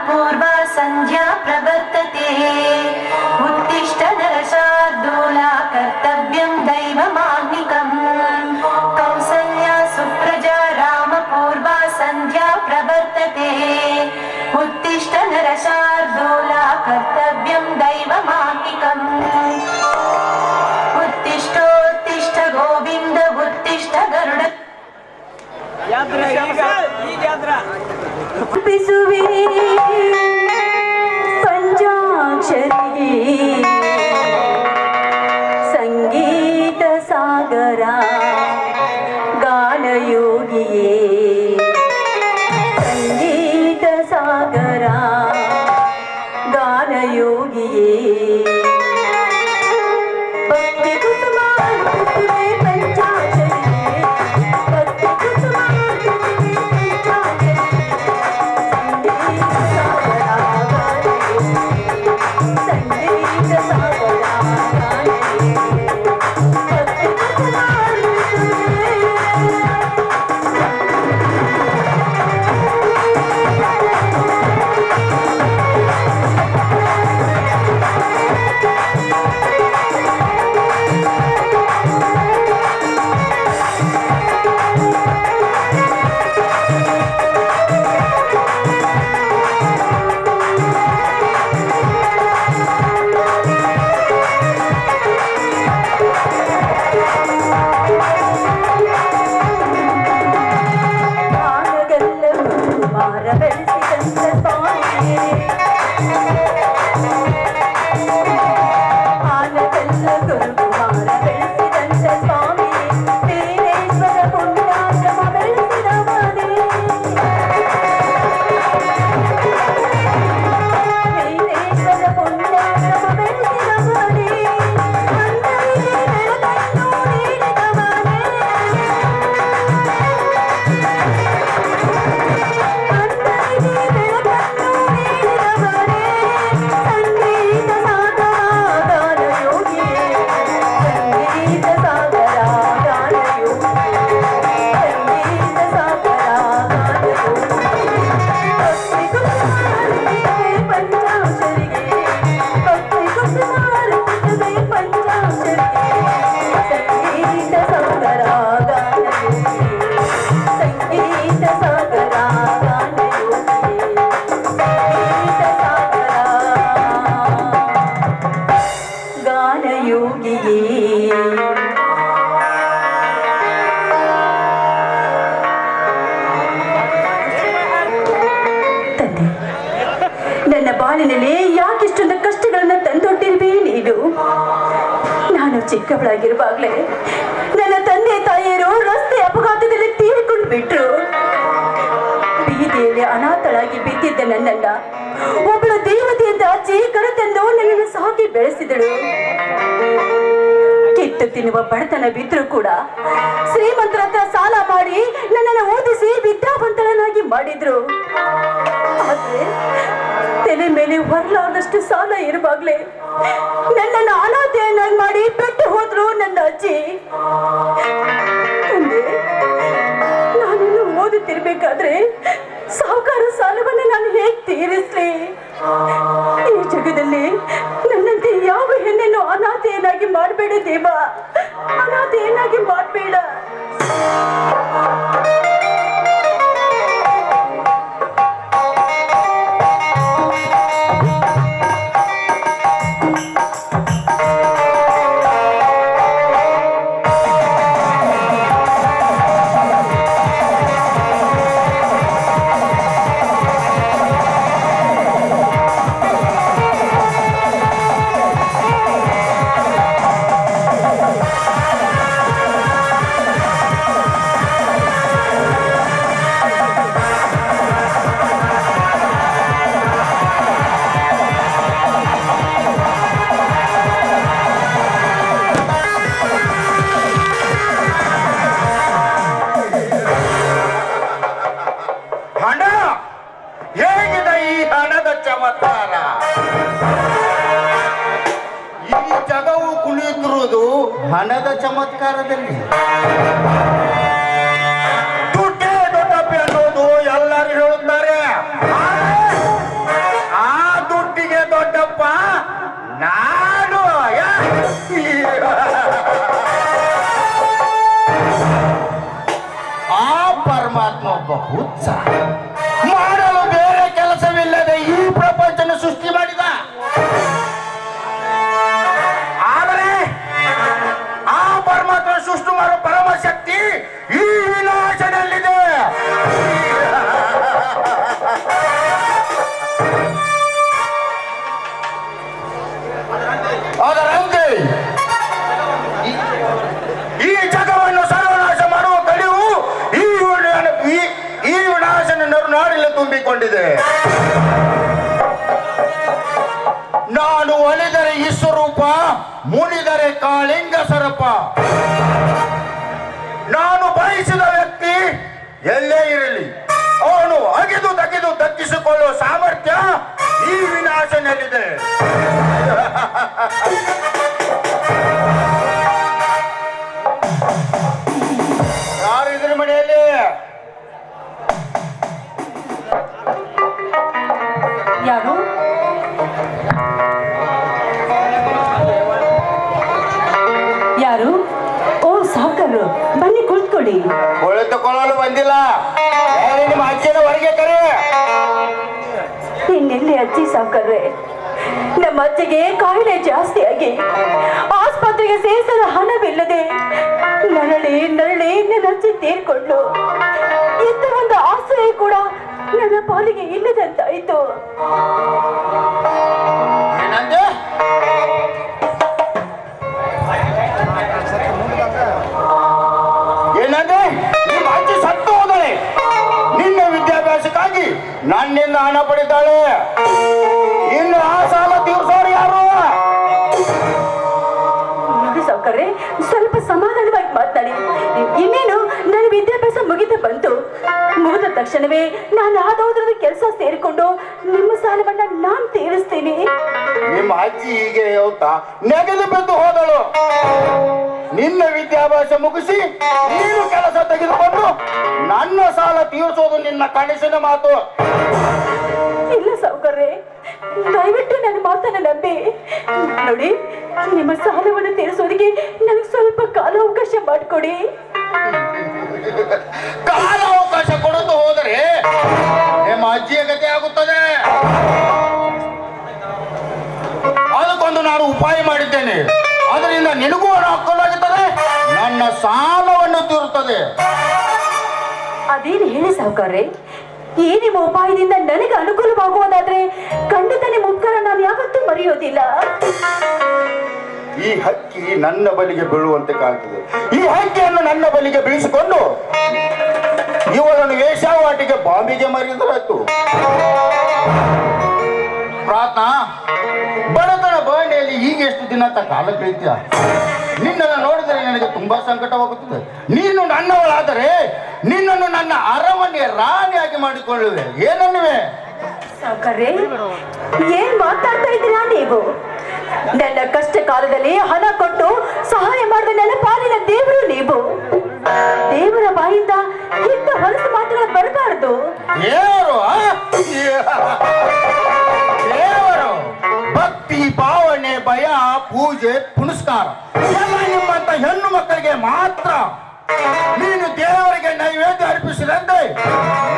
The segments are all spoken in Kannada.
पूर्वा संध्या प्रवर्तते उत्तिष्ठ नरशार्दूला कर्तव्यं दैवमान्निकम् कौसल्या सुप्रजा रामपूर्वा संध्या प्रवर्तते उत्तिष्ठ नरशार्दूला कर्तव्यं दैवमान्निकम् उत्तिष्ठोत्तिष्ठ गोविन्द उत्तिष्ठ गरुड पिसुवे पंचाक्षरी संगीत सागरा गानयोगिये संगीत सागरा गानयोगिये भक्ति कुसुमार पिसुवे पंचाक्षरी भक्ति कुसुमार ನನ್ನ ಬಾಳಿನಲ್ಲಿ ಯಾಕಿಷ್ಟೊಂದು ಕಷ್ಟಗಳನ್ನ ತಂದೊಡ್ಡಿರುವೆ ನೀನು. ನಾನು ಚಿಕ್ಕವಳಾಗಿರುವಾಗಲೇ ನನ್ನ ತಂದೆ ತಾಯಿಯರು ರಸ್ತೆ ಅಪಘಾತದಲ್ಲಿ ತೀರಿಕೊಂಡು ಬಿಟ್ರು. ಬೀದಿಯಲ್ಲಿ ಅನಾಥಳಾಗಿ ಬಿದ್ದಿದ್ದ ನನ್ನನ್ನ ಒಬ್ಬಳು ದೇವತೆಯಿಂದ ಅಜ್ಜಿ ಕರೆತಂದು ನನ್ನನ್ನು ಸಾಕಿ ಬೆಳೆಸಿದಳು. ಕಿತ್ತು ತಿನ್ನುವ ಬಡತನ ಬಿದ್ದರೂ ಕೂಡ ಶ್ರೀಮಂತರ ಹತ್ರ ಸಾಲ ಮಾಡಿ ನನ್ನನ್ನು ಓದಿಸಿ ವಿದ್ಯಾವಂತಳನ್ನಾಗಿ ಮಾಡಿದ್ರು. ಆದ್ರೆ ತಲೆ ಮೇಲೆ ಹೊರಲಾದಷ್ಟು ಸಾಲ ಇರುವಾಗ್ಲೇ ನನ್ನನ್ನು ಅನಾಥೆಯನ್ನಾಗಿ ಮಾಡಿ ಬಿಟ್ಟು ಹೋದ್ರು ನನ್ನ ಅಜ್ಜಿ. ನಾನಿನ್ನು ಓದುತ್ತಿರ್ಬೇಕಾದ್ರೆ ಸಾಹುಕಾರ ಸಾಲವನ್ನು ನಾನು ಹೇಗೆ ತೀರಿಸ್ಲಿ? ಈ ಜಗದಲ್ಲಿ ನನ್ನಂತೆ ಯಾವ ಹೆಣ್ಣನ್ನು ಅನಾಥೆಯನ್ನಾಗಿ ಮಾಡಬೇಡ ದೇವ, ಅನಾಥೆಯನ್ನಾಗಿ ಮಾಡಬೇಡ. ಹಣದ ಚಮತ್ಕಾರದಲ್ಲಿ ದುಡ್ಡೇ ದೊಡ್ಡಪ್ಪ ಅನ್ನೋದು ಎಲ್ಲರೂ ಹೇಳುತ್ತಾರೆ. ಹುಚ್ಚ ಮಾಡಲು ಬೇರೆ ಕೆಲಸವಿಲ್ಲದೆ ಈ ಪ್ರಪಂಚನ ಸೃಷ್ಟಿ ಮಾಡಿದ. ಆದರೆ ಆ ಪರಮಾತ್ಮ ಸೃಷ್ಟಿ ಮಾಡೋ ಪರಮಶಕ್ತಿ ಈ ವಿನಾಶದಲ್ಲಿದೆ. ಅದರಂತೆ ಈ ಜಗವನ್ನು ಸರ್ವನಾಶ ಮಾಡುವ ಕಡಿವು ಈ ವಿನಾಶನ ನರುನಾಡಿನಲ್ಲಿ ತುಂಬಿಕೊಂಡಿದೆ. ನಾನು ಒಲಿದರೆ ಈ ಸ್ವರೂಪ, ಮುನಿದರೆ ಕಾಳಿಂಗ ಸರಪ. ನಾನು ಬಯಸಿದ ವ್ಯಕ್ತಿ ಎಲ್ಲೇ ಇರಲಿ ಅವನು ಅಗೆದು ತೆಗೆದು ದಕ್ಕಿಸಿಕೊಳ್ಳುವ ಸಾಮರ್ಥ್ಯ ಈ ವಿನಾಶನಲ್ಲಿದೆ. ಯಾರು ಇದ್ರ ಮನೆಯಲ್ಲಿ? ಯಾರು? ಯಾರು? ಓ ಸಾಕರು, ಬನ್ನಿ ಕುಳಿತುಕೊಳ್ಳಿ. ಕುಳಿತುಕೊಳ್ಳಲು ಬಂದಿಲ್ಲ, ನಿಮ್ಮ ಅಜ್ಜಿನ ಹೊರಗೆ ಕರೆ. ಇನ್ನೆಲ್ಲಿ ಅಜ್ಜಿ ಸಾಕರ್ರೆ? ನಮ್ಮ ಅಜ್ಜಿಗೆ ಕಾಯಿಲೆ ಜಾಸ್ತಿಯಾಗಿ ಆಸ್ಪತ್ರೆಗೆ ಸೇರಿಸಲು ಹಣವಿಲ್ಲದೆ ನರಳಿ ನರಳಿ ನನ್ನ ಅಜ್ಜಿ ತೀರ್ಕೊಂಡು ಇಂಥ ಒಂದು ಆಶ್ರಯ ಕೂಡ ನನ್ನ ಪಾಲಿಗೆ ಇಲ್ಲದಂತಾಯಿತು. ಏನಂದೆ? ಏನಂದ್ರೆ ನಿಮ್ಮ ಅಜ್ಜಿ ಸತ್ತು ಹೋದಳೆ. ನಿನ್ನ ವಿದ್ಯಾಭ್ಯಾಸಕ್ಕಾಗಿ ನನ್ನಿಂದ ಹಣ ಪಡಿತಾಳೆ. ಇನ್ನು ಆ ಸಾಲ ತೀರ್ಸೋರು ಯಾರು? ನೋಡಿ ಸಾವುಕಾರ್ರೆ, ಸ್ವಲ್ಪ ಸಮಾಧಾನವಾಗಿ ಮಾತನಾಡಿ. ಇನ್ನೇನು ನನ್ನ ವಿದ್ಯಾಭ್ಯಾಸ ಮುಗಿದ ಬಂತು. ಮುಗಿದ ತಕ್ಷಣವೇ ನಾನು ಯಾವುದಾದ್ರೂ ಕೆಲಸ ಸೇರಿಕೊಂಡು ನಿಮ್ಮ ಸಾಲವನ್ನ ನಾನು ತೀರಿಸ್ತೀನಿ. ನಿಮ್ಮ ಅಜ್ಜಿ ಹೀಗೆ ಹೇಳ್ತಾ ನೆಗೆದು ಬಿದ್ದು ಹೋದಳು. ನಿನ್ನ ವಿದ್ಯಾಭ್ಯಾಸ ಮುಗಿಸಿ ನೀನು ಕೆಲಸ ತೆಗೆದುಕೊಂಡು ನನ್ನ ಸಾಲ ತೀರಿಸೋದು ನಿನ್ನ ಕನಸಿನ ಮಾತು. ಇಲ್ಲ ಸಾವುಕಾರ್ರೆ, ದಯವಿಟ್ಟು ನನ್ನ ಮಾತನ್ನ ನಂಬಿ. ನೋಡಿ, ನಿಮ್ಮ ಸಾಲವನ್ನು ತೀರಿಸೋದಕ್ಕೆ ನನಗೆ ಸ್ವಲ್ಪ ಕಾಲಾವಕಾಶ ಮಾಡಿಕೊಡಿ. ಕಾಲಾವಕಾಶ ಕೊಡೋದು ಹೋದರೆ ನಿಮ್ಮ ಅಜ್ಜಿಯ ಗತಿ ಆಗುತ್ತದೆ. ಅದಕ್ಕೊಂದು ನಾನು ಉಪಾಯ ಮಾಡಿದ್ದೇನೆ. ಅದರಿಂದ ನಿನಗೂ ಹಣ ಹಾಕಲಾಗುತ್ತದೆ, ನನ್ನ ಸಾಲವನ್ನು ತೀರುತ್ತದೆ. ಅದೇನು ಹೇಳಿ ಸಾವುಕಾರ್ರೆ? ಈ ನಿಮ್ಮ ಉಪಾಯದಿಂದ ನನಗೆ ಅನುಕೂಲವಾಗುವುದಾದ್ರೆ ಖಂಡಿತ ನಿಮ್ಮ ಉಪಕಾರ ನಾನು ಯಾವತ್ತೂ ಮರೆಯೋದಿಲ್ಲ. ಈ ಹಕ್ಕಿ ನನ್ನ ಬಲಿಗೆ ಬೀಳುವಂತೆ ಕಾಣ್ತದೆ. ಈ ಹಕ್ಕಿಯನ್ನು ನನ್ನ ಬಲಿಗೆ ಬೀಳಿಸಿಕೊಂಡು ಇವಳನ್ನು ವೇಷವಾಟಿಗೆ ಬಾಂಬಿಗೆ ಮರಿದರಾಯ್ತು. ಪ್ರಾರ್ಥನಾ, ಬಡತನ ಬಂಡೆಯಲ್ಲಿ ಈಗ ಎಷ್ಟು ದಿನ ಅಂತ ಕಾಲ ಕಳೀತೀಯ? ನಿನ್ನನ್ನು ನೋಡಿದರೆ ನನಗೆ ತುಂಬಾ ಸಂಕಟವಾಗುತ್ತದೆ. ನೀನು ನನ್ನವಳಾದರೆ ನಿನ್ನನ್ನು ನನ್ನ ಅರಮನೆ ರಾಣಿಯಾಗಿ ಮಾಡಿಕೊಳ್ಳುವೆ. ಏನನ್ನುವೆ? ಸಾವುಕಾರ್ರೆ, ಏನ್ ಮಾತಾಡ್ತಾ ಇದ್ದೀರಾ ನೀವು? ನನ್ನ ಕಷ್ಟ ಕಾಲದಲ್ಲಿ ಹಣ ಕೊಟ್ಟು ಸಹಾಯ ಮಾಡಿದ ನನ್ನ ಪಾಲಿನ ದೇವರು ನೀವು. ದೇವರ ಬಾಯಿಂದ ಇಂಥ ಹೊಲಸು ಮಾತುಗಳು ಬರಬಾರದು. ದೇವರು ಭಕ್ತಿ, ಭಾವನೆ, ಭಯ, ಪೂಜೆ, ಪುನಸ್ಕಾರ ಎಲ್ಲ ನಿಮ್ಮಂತ ಹೆಣ್ಣು ಮಕ್ಕಳಿಗೆ ಮಾತ್ರ. ನೀನು ದೇವರಿಗೆ ನೈವೇದ್ಯ ಅರ್ಪಿಸಿದಂತೆ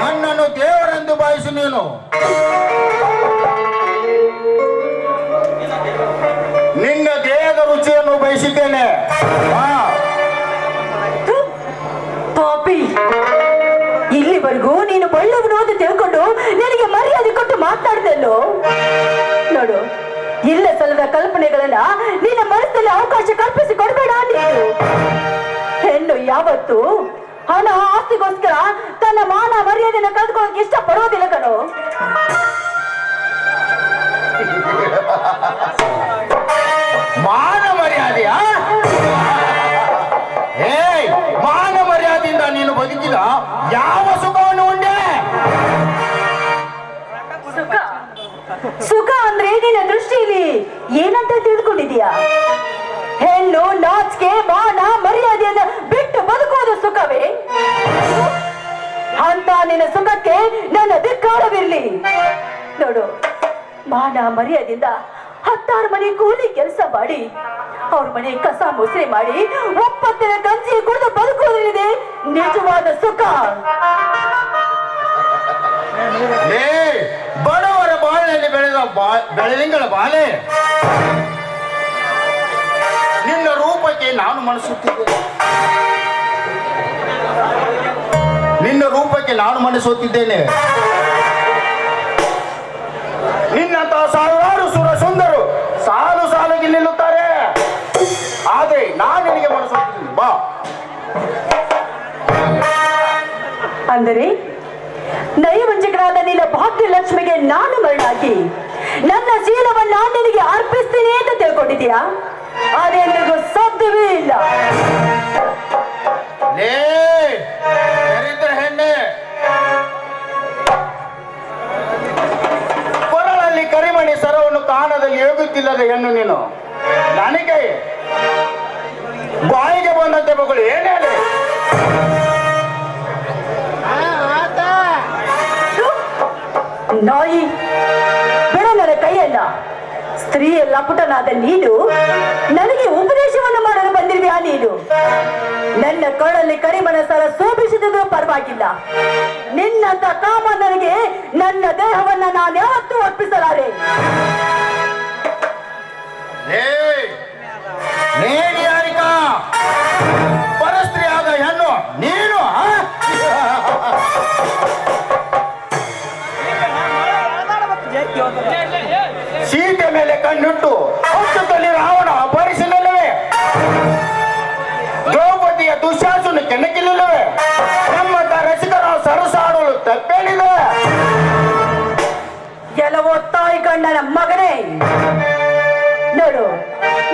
ನನ್ನನ್ನು ದೇವರೆಂದು ಭಾವಿಸಿ ನೀನು. ನಿನ್ನ ದೇಹದ ರುಚಿಯನ್ನು ಬಯಸಿದ್ದೇನೆ. ಪಾಪಿ, ಇಲ್ಲಿವರೆಗೂ ನೀನು ಒಳ್ಳೆಯವನು ಅಂತ ತಿಳ್ಕೊಂಡು ನನಗೆ ಮರ್ಯಾದೆ ಕೊಟ್ಟು ಮಾತಾಡ್ದಲ್ಲೋ. ನೋಡು, ಇಲ್ಲ ಸಲ್ಲದ ಕಲ್ಪನೆಗಳನ್ನ ನಿನ್ನ ಮನಸ್ಸಲ್ಲಿ ಅವಕಾಶ ಕಲ್ಪಿಸಿ ಕೊಡಬೇಡ. ನೀನು ಹೆಣ್ಣು ಯಾವತ್ತು ಹಣ ಆಸ್ತಿಗೋಸ್ಕರ ತನ್ನ ಮಾನ ಮರ್ಯಾದೆಯನ್ನು ಕಳೆದುಕೊಳ್ಳೋಕೆ ಇಷ್ಟ ಪಡೋದಿಲ್ಲ ಕಣೋ. ಮಾನ ಮರ್ಯಾದೆಯಾ? ಮಾನ ಮರ್ಯಾದೆಯಿಂದ ನೀನು ಬದುಕಿದ ಯಾವ ಸುಖವನ್ನು ಉಂಡೆ? ಸುಖ ಸುಖ ಅಂದ್ರೆ ನಿನ್ನ ದೃಷ್ಟಿಯಲ್ಲಿ ಏನಂತ ತಿಳ್ಕೊಂಡಿದೀಯಾ? ಹೆಣ್ಣು ನಾಚಿಕೆ ಮಾನ ಮರ್ಯಾದೆಯನ್ನು ಬಿಟ್ಟು ಬದುಕುವುದು ಸುಖವೇ? ಅಂತ ನಿನ್ನ ಸುಖಕ್ಕೆ ನನ್ನ ಧಿಕ್ಕಾರವಿರ್ಲಿ. ನೋಡು, ಮಾನ ಮರ್ಯಾದೆಯಿಂದ 10 ಮನೆ ಕೂಲಿ ಕೆಲಸ ಮಾಡಿ ಅವ್ರ ಮನೆ ಕಸ ಮುಸ್ರೆ ಮಾಡಿ ಒಪ್ಪತ್ತಿನ ಗಂಜಿ ಕುಡಿದು ಬದುಕುವುದರಿದೆ ನಿಜವಾದ ಸುಖ. ಲೇ ಬಡವರ ಬಾಳೆಯಲ್ಲಿ ಬೆಳೆದ ಬೆಳದಿಂಗಳ ಬಾಲೆ, ನಿನ್ನ ರೂಪಕ್ಕೆ ನಾನು ಮನಸ್ಸುತ್ತಿದ್ದೆ, ನಿನ್ನ ರೂಪಕ್ಕೆ ನಾನು ಮನಸ್ಸುತ್ತಿದ್ದೇನೆ. ನಿನ್ನಂತಹ ಸಾವಿರಾರು ಸುರ ಸುಂದರು ಸಾಲು ಸಾಲಾಗಿ ನಿಲ್ಲುತ್ತಾರೆ, ಆದ್ರೆ ನಾನು ನಿನಗೆ ಮನಸ್ಸುತ್ತಿದ್ದೀನಿ. ಬಾ. ಅಂದರೆ ನೈವಂಚಕರಾದ ನಿನ್ನ ಭಾಗ್ಯಲಕ್ಷ್ಮಿಗೆ ನಾನು ಮರಳಾಗಿ ನನ್ನ ಶೀಲವನ್ನ ನಿನಗೆ ಅರ್ಪಿಸ್ತೀನಿ ಅಂತ ತಿಳ್ಕೊಂಡಿದ್ಯಾ? ಅದೆಂದಿಗೂ ಸಾಧ್ಯವೇ ಇಲ್ಲ. ಲೇ ದರಿದ್ರ ಹೆಣ್ಣೆ, ಕೊರಳಲ್ಲಿ ಕರಿಮಣಿ ಸರವನ್ನು ಕಾಣದ ಏಗುತ್ತಿಲ್ಲದ ಹೆಣ್ಣು ನೀನು. ನನಗೆ ಬಾಯಿಗೆ ಬಂದಂತೆ ಮಗಳು ಏನೇ ಅಲ್ಲ. ನಾಯಿ ಬಿಡ ನನ್ನ ಕೈಯಲ್ಲ. ಸ್ತ್ರೀಯ ಲಪುಟನಾದ ನೀನು ನನಗೆ ಉಪದೇಶವನ್ನು ಮಾಡಲು ಬಂದಿದ್ಯಾ? ನೀನು ನನ್ನ ಕೊಡಲ್ಲಿ ಕರಿಮಣ ಸರ ಶೋಭಿಸಿದರೂ ಪರವಾಗಿಲ್ಲ, ನಿನ್ನಂತ ಕಾಮ ನನಗೆ ನನ್ನ ದೇಹವನ್ನ ನಾನು ಯಾವತ್ತೂ ಒಪ್ಪಿಸಲಾರೆ. ಪರಸ್ತ್ರೀ ಆದ ಹೆಣ್ಣು ನೀನು ಸೀತೆ ಮೇಲೆ ಕಣ್ಣಿಟ್ಟು ಹೊತ್ತಲ್ಲಿ ರಾವಣ ಅಪಹರಿಸಲಿಲ್ಲವೇ? ದ್ರೌಪದಿಯ ದುಶ್ಯಾಸನ ಕೆಣಕಿಲ್ಲವೇ? ನಮ್ಮಂತ ರಸಿಕರ ಸರಸಾಡಲು ತಪ್ಪೇನಿದೆ? ಕೆಲವೋ ತಾಯಿ ಗಂಡನ ಮಗನೇ, ನೋಡು,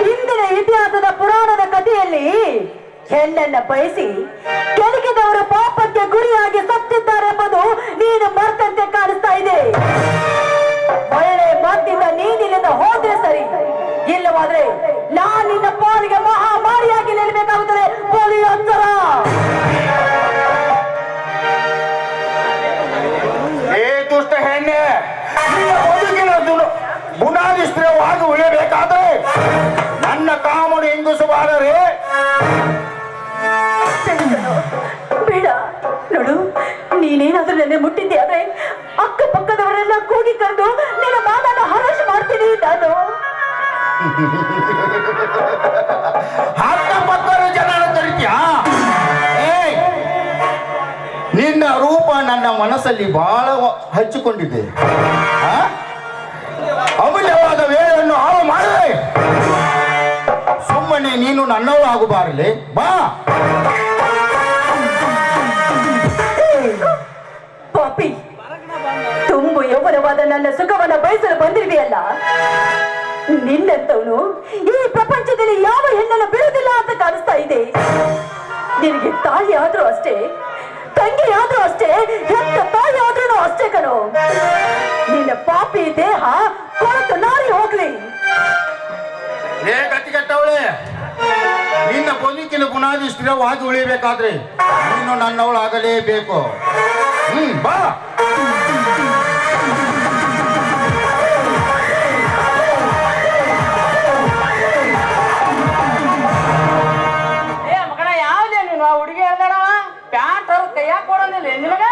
ಹಿಂದಿನ ಇತಿಹಾಸದ ಪುರಾಣದ ಕಥೆಯಲ್ಲಿ ಹೆಣ್ಣನ್ನ ಬಯಸಿ ಕೆಣಕಿದವರು ಪಾಪಕ್ಕೆ ಗುರಿಯಾಗಿ ಸತ್ತಿದ್ದಾರೆ ಎಂಬುದು ನೀನು ಮರ್ತಂತೆ ಕಾಣಿಸ್ತಾ ಇದೆ. ಒಳ್ಳೆ ಮಾತಿಂದ ನೀನಿಲ್ಲಿಂದ ಹೋದ್ರೆ ಸರಿ, ಇಲ್ಲವಾದ್ರೆ ನಾನು ನಿನ್ನ ಪಾಲಿಗೆ ಮಹಾಮಾರಿಯಾಗಿ ನಿಲ್ಲಬೇಕಾಗುತ್ತದೆ. ಪೊಲೀಸ್ ಅಂತರ ದುಷ್ಟ ಹೆಣ್ಣೆ, ಬದುಕಿನ ಬುನಾದಿ ಸ್ಥಿರವಾಗಿ ಉಳಿಯಬೇಕಾದ್ರೆ ನನ್ನ ಕಾಮನು ಹೆಂಗುಸಬಾರರೆ. ಬೇಡ, ನೋಡು, ನೀನೇನಾದ್ರೂ ನನ್ನ ಮುಟ್ಟಿದ್ದೆ ಆದ್ರೆ ಅಕ್ಕಪಕ್ಕದವರೆಲ್ಲ ಕೂಗಿ ಕರೆದು ನಿನ್ನ ಮಾನನ ಹರಾಶು ಮಾಡ್ತೀನಿ ನಾನು. ಅಕ್ಕಪಕ್ಕದ ಜನರ ಕರಿತ್ಯಾ? ನಿನ್ನ ರೂಪ ನನ್ನ ಮನಸ್ಸಲ್ಲಿ ಬಹಳ ಹಚ್ಚಿಕೊಂಡಿದೆ. ಅಮೂಲ್ಯವಾದ ವೇಳೆಯನ್ನು ಹಾಳು ಮಾಡಿದೆ. ಸುಮ್ಮನೆ ನೀನು ನನ್ನವೂ ಆಗಬಾರಲೆ. ಬಾ. ಪಾಪಿ, ತುಂಬು ಯೌವನವಾದ ನನ್ನ ಸುಖವನ್ನ ಬಯಸಲು ಬಂದಿರುವೆಯಲ್ಲ, ನಿನ್ನಂತವನು ಈ ಪ್ರಪಂಚದಲ್ಲಿ ಯಾವ ಹೆಣ್ಣನ್ನು ಬಿಡುವುದಿಲ್ಲ ಅಂತ ಕಾಣಿಸ್ತಾ ಇದೆ. ನಿನಗೆ ತಾಯಿ ಆದ್ರೂ ಅಷ್ಟೇ, ತಂಗಿ ಆದ್ರೂ ಅಷ್ಟೇ, ಹೆತ್ತ ತಾಯಿ ಆದ್ರೂ ಅಷ್ಟೇ ಕಣೋ. ನಿನ್ನ ಪಾಪಿ ದೇಹ ಕೊಳತು ನಾರಿ ಹೋಗ್ಲಿ. ಗತಿಗೆಟ್ಟವಳೆ, ನಿನ್ನ ಬದುಕಿನ ಬುನಾದಿ ಸ್ಥಿರವಾಗಿ ಉಳಿಯಬೇಕಾದ್ರೆ ನೀನು ನನ್ನವಳಾಗಲೇಬೇಕು. ಬಾ. ಮಗನ ಯಾವ್ದೇ ನೀನು ಆ ಹುಡುಗಿ ಹೇಳ್ದಾಡವ ಪ್ಯಾಂಟ್ ಅವ್ರ ಕೈಯಾಗ ಕೊಡೋದಿಲ್ಲ ನಿನಗ?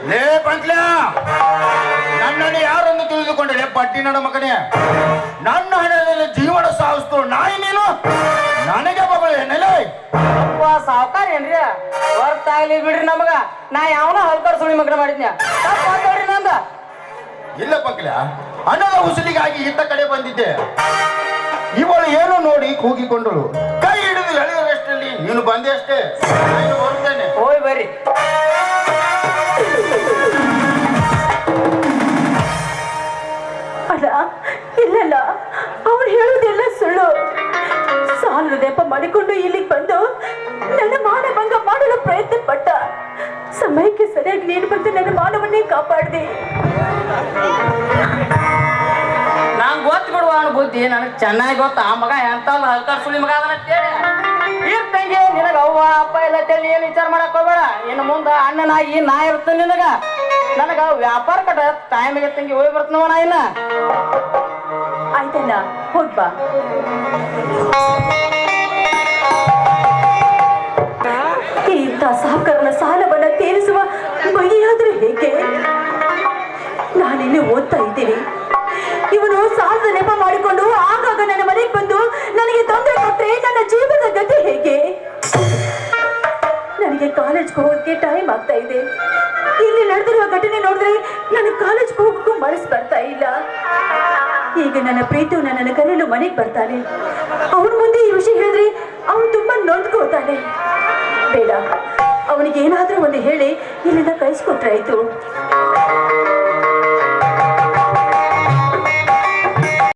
ಲೇ ಪಂಕ್ಲ, ನನ್ನನ್ನು ಯಾರನ್ನು ತಿಳಿದುಕೊಂಡರೆ ಬಡ್ಡಿ ನಡ ಮಗನೇ. ನನ್ನ ಹಣದಲ್ಲಿ ಜೀವನ ಸಾಗಿಸ್ತು ನಾಯಿ ನೀನು. ನನಗೆ ಮಗಳು ಏನೆಲೆ ಸಾವುಕಾರ ಏನ್ರಿ? ಹೊರ್ತಾಗ್ಲಿ ಬಿಡ್ರಿ ನಮಗ. ನಾ ಯಾವನ ಹಲ್ಕರ್ ಸುಳಿ ಮಗನ ಮಾಡಿದ್ನ್ಯಾ? ತಪ್ಪಾಡ್ರಿ ನಂದ. ಇಲ್ಲ ಪಂಕ್ಲ, ಹಣದ ಉಸಿಲಿಗಾಗಿ ಇತ್ತ ಕಡೆ ಬಂದಿದ್ದೆ. ಇವಳು ಏನು ನೋಡಿ ಕೂಗಿಕೊಂಡಳು. ಕೈ ಹಿಡಿದು ಎಳೆಯುವಷ್ಟರಲ್ಲಿ ನೀನು ಬಂದೆ ಅಷ್ಟೇ. ನಾನು ಬರುತ್ತೇನೆ. ಹೋಯ್ ಬರ್ರಿ. ಅಲ್ಲ, ಇಲ್ಲಲ್ಲ, ಅವಳು ಹೇಳುವುದೆಲ್ಲ ಸುಳ್ಳು. ಸಾಲದ ನೆಪ ಮಾಡಿಕೊಂಡು ಇಲ್ಲಿಗೆ ಬಂದು ನನ್ನ ಮಾನಭಂಗ ಮಾಡಲು ಪ್ರಯತ್ನ ಪಟ್ಟ. ಸಮಯಕ್ಕೆ ಸರಿಯಾಗಿ ನೀನು ಬಂದು ನನ್ನ ಮಾನವನ್ನೇ ಕಾಪಾಡಿದೆ. ನಂಗೆ ಗೊತ್ತು ಬಿಡುವ ಅವನ ಬುದ್ಧಿ, ನನಗೆ ಚೆನ್ನಾಗಿ ಗೊತ್ತ. ಆ ಮಗ ಎಂತ ಹಲ್ಕರ್ ಸುಳಿ ಮಗ ಅದನ್ನ ಅಂತೇಳಿ ಇರ್ತಂಗೆ. ನಿನಗ ಅವ್ವ ಅಪ್ಪ ಇಲ್ಲ ಅಂತೇಳಿ ಏನು ವಿಚಾರ ಮಾಡಕ್ ಹೋಗ್ಬೇಡ. ಇನ್ನು ಮುಂದೆ ಅಣ್ಣನಾಗಿ ನಾ ಇರ್ತೇನೆ ನಿನಗ. ನನಗ ವ್ಯಾಪಾರ ಕಟ್ಟ ಟೈಮಿಗೆ ತಂಗಿ ಹೋಗಿ ಬರ್ತನವ ನಾ ಇನ್ನ. ಆಯ್ತಲ್ಲ, ಹೋಗ್ಬಾ. ಇಂಥ ಸಾಹುಕಾರನ ಸಾಲವನ್ನ ತೀರಿಸುವ ಬಗೆಯಾದ್ರೂ ಹೇಗೆ? ನನಗೆ ಕಾಲೇಜ್ಗೆ ಹೋಗೋದಕ್ಕೆ ಟೈಮ್ ಆಗ್ತಾ ಇದೆ. ಇಲ್ಲಿ ನಡೆದಿರುವ ಘಟನೆ ನೋಡಿದ್ರೆ ನನಗೆ ಕಾಲೇಜ್ಗೆ ಹೋಗೋಕ್ಕೂ ಮನಸ್ಸು ಬರ್ತಾ ಇಲ್ಲ. ಈಗ ನನ್ನ ಪ್ರೀತು ನನ್ನನ್ನು ಕರೆಯಲು ಮನೆಗೆ ಬರ್ತಾನೆ. ಅವನ ಮುಂದೆ ಈ ವಿಷಯ ಹೇಳಿದ್ರೆ ಅವನು ತುಂಬಾ ನೊಂದ್ಕೋತಾನೆ. ಬೇಡ, ಅವನಿಗೆ ಏನಾದ್ರೂ ಒಂದು ಹೇಳಿ ಇಲ್ಲಿಂದ ಕಳಿಸ್ಕೊಟ್ರಾಯ್ತು.